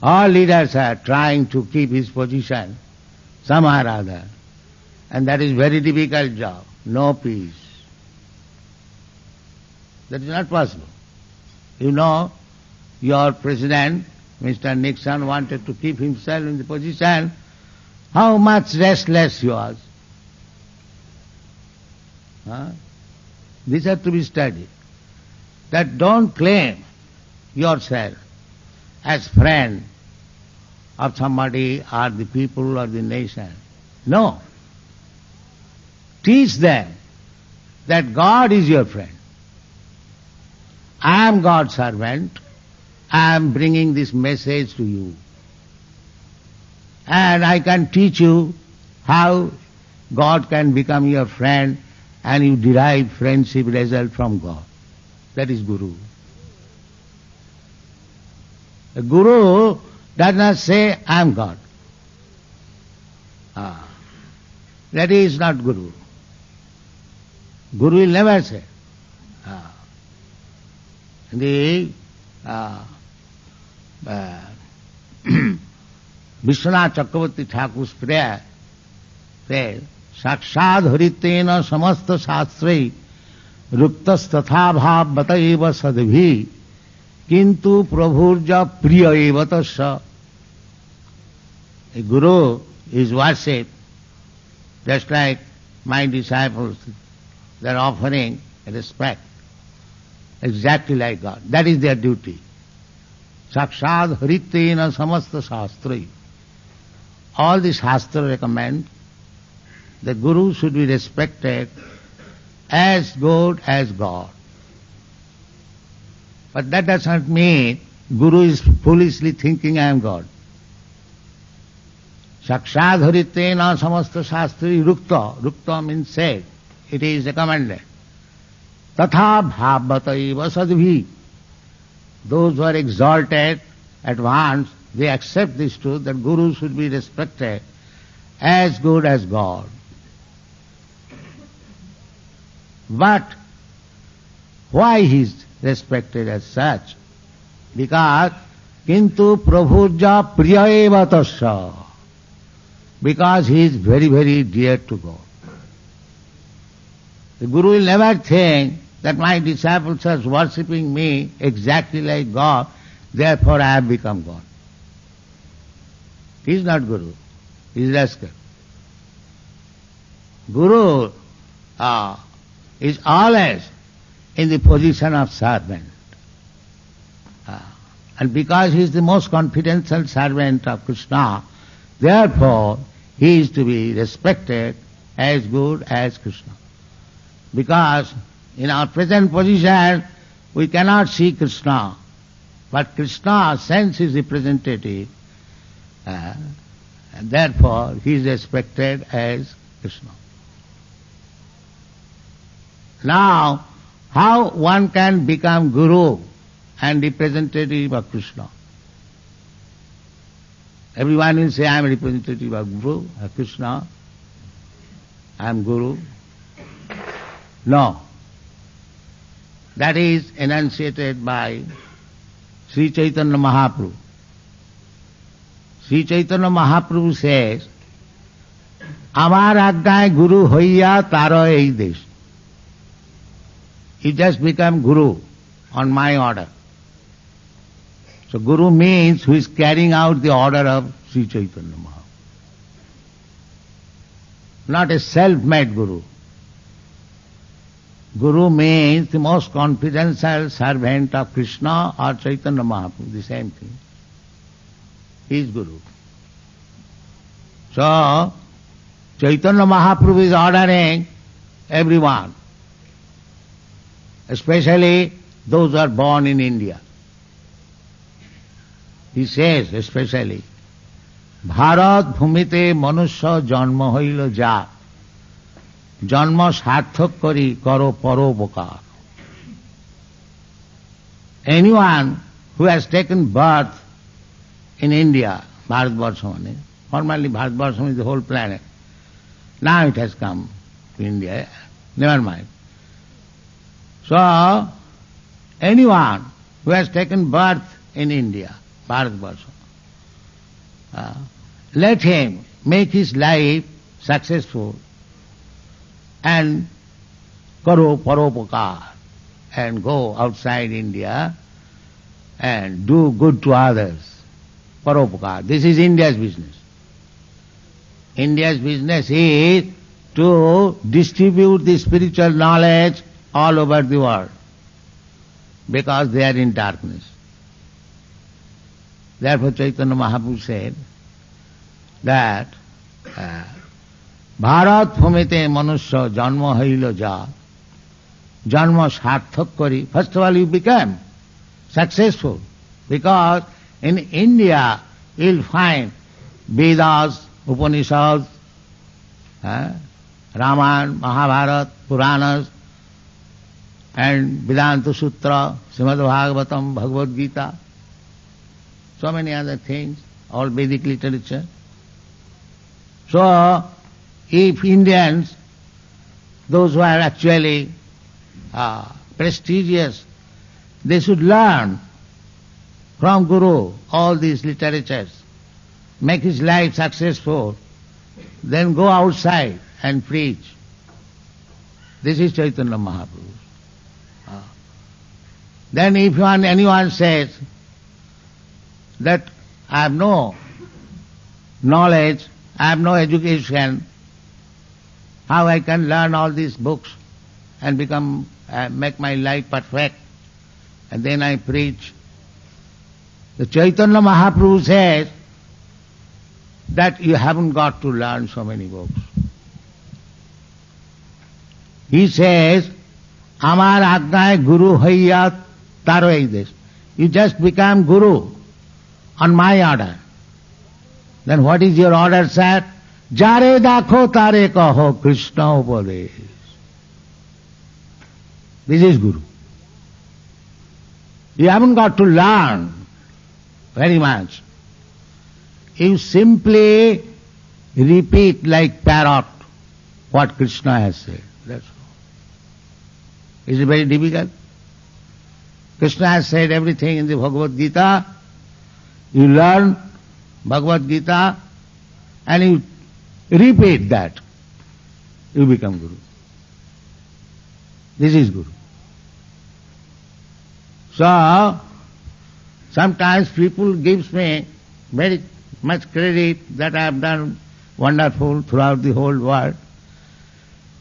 All leaders are trying to keep his position somehow or other. And that is very difficult job. No peace. That is not possible. You know, your president, Mr. Nixon, wanted to keep himself in the position. How much restless he was. These are to be studied. That don't claim yourself as friend of somebody or the people or the nation. No. Teach them that God is your friend. I am God's servant. I am bringing this message to you. And I can teach you how God can become your friend and you derive friendship result from God. That is Guru. The Guru does not say, I am God. That is not Guru. Guru will never say. The Vishwanath Chakravarti Thakur's prayer says, Sakshad haritena samasta shastrei ruktas tatha bhav bataiva sadbhi kintu prabhurja priya eva tasya. A Guru is worshipped just like my disciples. They are offering respect exactly like God. That is their duty. Sakshad haritena samasta shastrai. All the Shastra recommend the Guru should be respected as good as God. But that does not mean Guru is foolishly thinking I am God. Sakshad haritena samasta shastri rukta. Rukta means said. It is recommended. Tatha bhavataiva sadbhi. Those who are exalted, advanced, they accept this truth that Guru should be respected as good as God. But why he is respected as such? Because kintu prabhurja priya tasya. Because he is very, very dear to God. The Guru will never think that my disciples are worshipping me exactly like God, therefore I have become God. He is not Guru. He is rascal. Guru is always in the position of servant. And because he is the most confidential servant of Krishna, therefore he is to be respected as good as Krishna. Because in our present position we cannot see Krishna, but Krishna sends his representative, and therefore he is respected as Krishna. Now, how one can become Guru and representative of Krishna? Everyone will say, I am representative of Guru, of Krishna, I am Guru. No. That is enunciated by Sri Chaitanya Mahaprabhu. Sri Chaitanya Mahaprabhu says, Amar Agnaye Guru Hoiya Taro Ei Desh. He just become Guru on my order. So Guru means who is carrying out the order of Sri Chaitanya Mahaprabhu. Not a self-made Guru. Guru means the most confidential servant of Krishna or Chaitanya Mahaprabhu, the same thing. He is Guru. So, Chaitanya Mahaprabhu is ordering everyone, especially those who are born in India. He says especially, Bharat bhumite manusya janma hoilo ja, janma sarthak kari karo paropakar. Anyone who has taken birth in India, Bharatvarsha, formerly Bharatvarsha is the whole planet. Now it has come to India, never mind. So, anyone who has taken birth in India, Bharatvarsha, let him make his life successful and karo paropakar, and go outside India and do good to others. Paropakar. This is India's business. India's business is to distribute the spiritual knowledge all over the world, because they are in darkness. Therefore Chaitanya Mahaprabhu said that Bharat bhumite manusya janma hoilo ja, janma sarthak kari. First of all, you become successful, because in India you'll find Vedas, Upanishads, Ramayana, Mahabharata, Puranas, and Vedanta Sutra, Srimad Bhagavatam, Bhagavad Gita, so many other things, all Vedic literature. So, if Indians, those who are actually prestigious, they should learn from Guru all these literatures, make his life successful, then go outside and preach. This is Chaitanya Mahaprabhu. Then if anyone says that I have no knowledge, I have no education, how I can learn all these books and become, make my life perfect, and then I preach. The Chaitanya Mahaprabhu says that you haven't got to learn so many books. He says, Amar Agnaye Guru Hoiya Taro Ei Desh. You just become Guru on my order. Then what is your order, sir? Jare dakho tare kaho Krishna upadesh. This is Guru. You haven't got to learn very much. You simply repeat like parrot what Krishna has said. That's all. Is it very difficult? Krishna has said everything in the Bhagavad Gita. You learn Bhagavad Gita and you repeat that. You become Guru. This is Guru. So, sometimes people gives me very much credit that I have done wonderful throughout the whole world.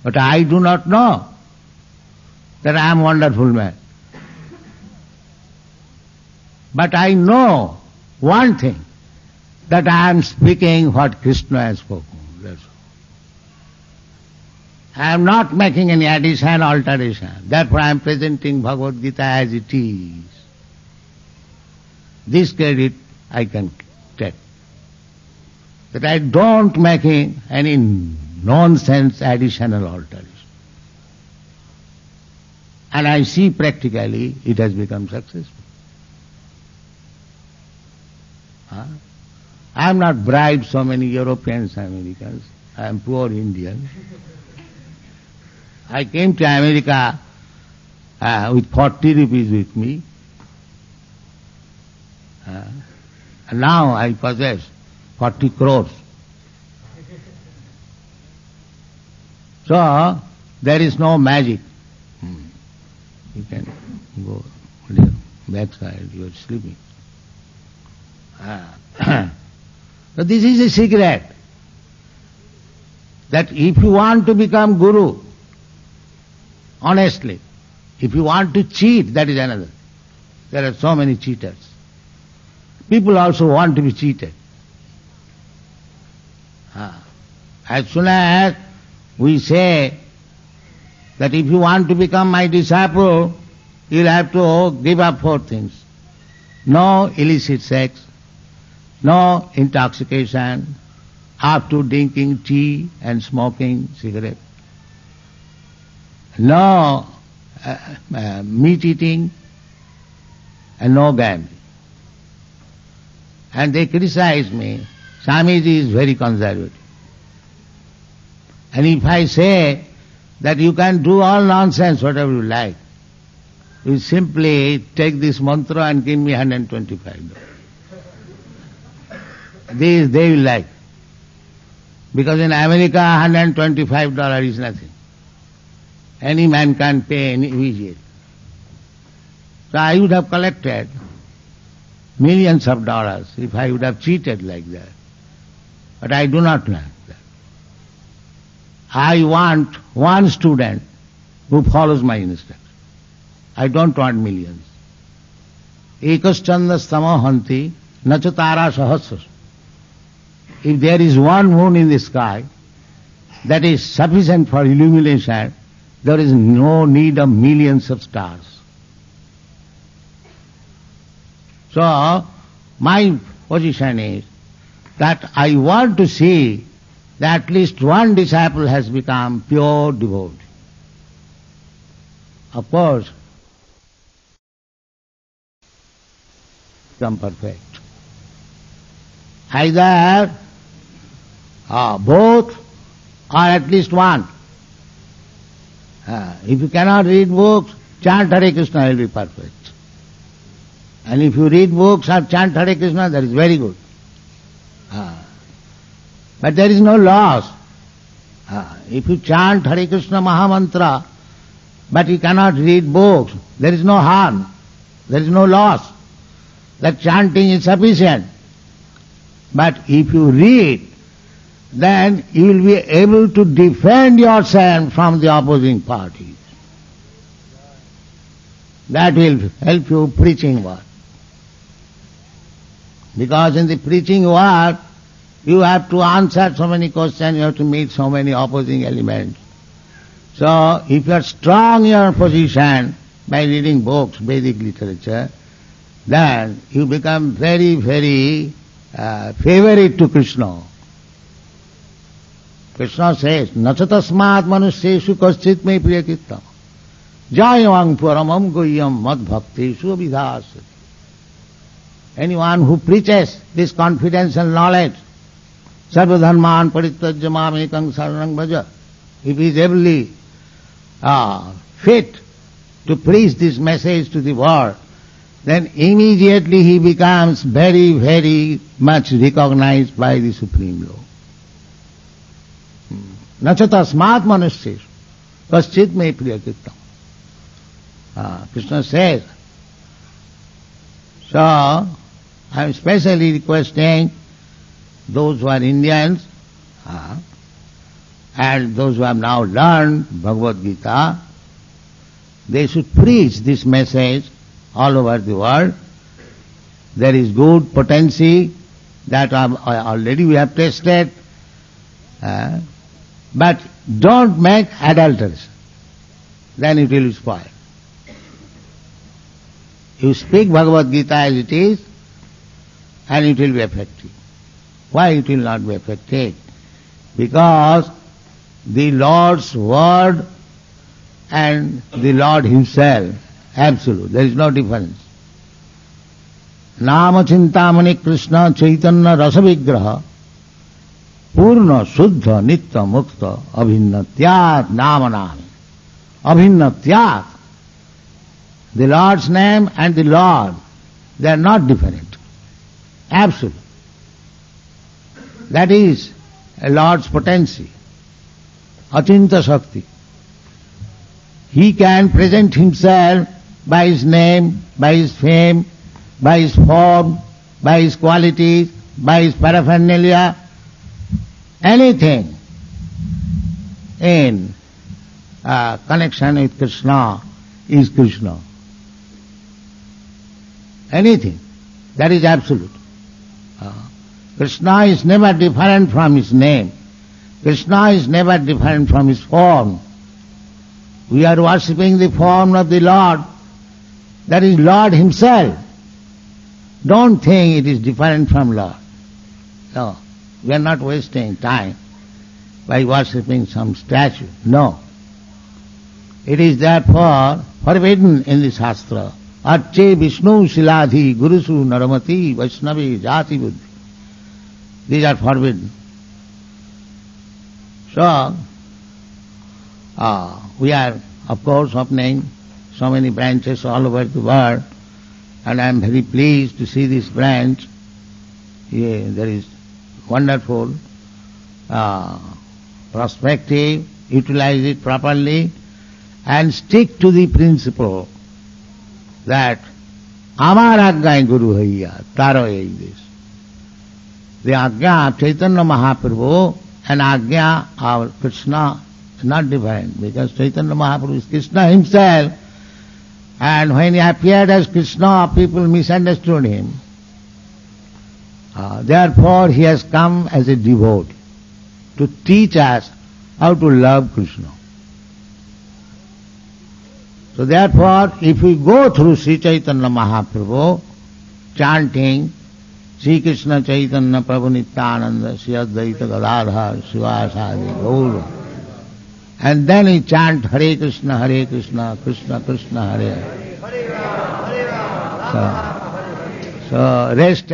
But I do not know that I am a wonderful man. But I know one thing, that I am speaking what Krishna has spoken. That's all. I am not making any addition, alteration. Therefore I am presenting Bhagavad Gita as it is. This credit I can take. That I don't make any nonsense additional alteration. And I see practically it has become successful. I am not bribed so many Europeans, Americans. I am poor Indian. I came to America with 40 rupees with me. And now I possess 40 crores. So, there is no magic. You can go backside, you are sleeping. So this is a secret. That if you want to become guru, honestly, if you want to cheat, that is another. There are so many cheaters. People also want to be cheated. As soon as we say that if you want to become my disciple, you'll have to give up 4 things. No illicit sex, no intoxication, after drinking tea and smoking cigarette, no meat eating, and no gambling. And they criticize me, Swamiji is very conservative. And if I say that you can do all nonsense, whatever you like, you simply take this mantra and give me $125. They will like. Because in America, $125 is nothing. Any man can pay immediately. So I would have collected millions of dollars if I would have cheated like that. But I do not like that. I want one student who follows my instructions. I don't want millions. Ekaschanda stamahanti nachatara sahasras. If there is one moon in the sky, that is sufficient for illumination. There is no need of millions of stars. So, my position is that I want to see that at least one disciple has become pure devotee. Of course, become perfect. Either both or at least one. If you cannot read books, chant Hare Krishna will be perfect. And if you read books or chant Hare Krishna, that is very good. But there is no loss. If you chant Hare Krishna Mahamantra, but you cannot read books, there is no harm. There is no loss. That chanting is sufficient. But if you read, then you will be able to defend yourself from the opposing parties. That will help you preaching work. Because in the preaching work, you have to answer so many questions, you have to meet so many opposing elements. So, if you are strong in your position by reading books, Vedic literature, then you become very, very favorite to Krishna. Krishna says, Nachatasmat manusyeshu kaschit me priyakittam jayavang paramam guhyam mad bhakteshu abhidhasati. Anyone who preaches this confidential knowledge, sarvadharman parityajya mamekam saranam bhaja, if he is ably fit to preach this message to the world, then immediately he becomes very, very much recognized by the Supreme Lord. Nachatasmat manusyeshu kaschit me priyakittam. Krishna says, so I am specially requesting those who are Indians and those who have now learned Bhagavad Gita, they should preach this message all over the world. There is good potency that already we have tested, but don't make adulteries, then it will spoil. You speak Bhagavad Gita as it is, and it will be effective. Why it will not be effective? Because the Lord's word and the Lord himself, absolute, there is no difference. Nama Chintamani Krishna Chaitanya Rasa Vigraha Purna Shuddha Nitya Mukta Abhinnatyat Namanami. Abhinnatyat. The Lord's name and the Lord, they are not different. Absolute. That is a Lord's potency, Achinta Shakti. He can present himself by his name, by his fame, by his form, by his qualities, by his paraphernalia, anything in connection with Krishna is Krishna. Anything. That is absolute. Krishna is never different from his name. Krishna is never different from his form. We are worshipping the form of the Lord. That is Lord himself. Don't think it is different from Lord. No. We are not wasting time by worshipping some statue. No. It is therefore forbidden in the Shastra. Arche Vishnu Shiladhi Gurusu Naramati Vaishnavi Jati Buddhi. These are forbidden. So, we are, of course, opening so many branches all over the world, and I am very pleased to see this branch. There is wonderful perspective, utilize it properly, and stick to the principle that Amar Ajñai Guru Haiya, Taro this. The Ajña of Chaitanya Mahaprabhu and Ajña of Krishna is not different, because Chaitanya Mahaprabhu is Krishna himself, and when he appeared as Krishna, people misunderstood him. Therefore he has come as a devotee to teach us how to love Krishna. So therefore, if we go through Sri Chaitanya Mahaprabhu, chanting Sri Krishna Chaitanya Prabhu Nityananda Sri Advaita Gadadhar Sivasadi Gaura, and then we chant Hare Krishna, Krishna Krishna, Hare Hare. So rest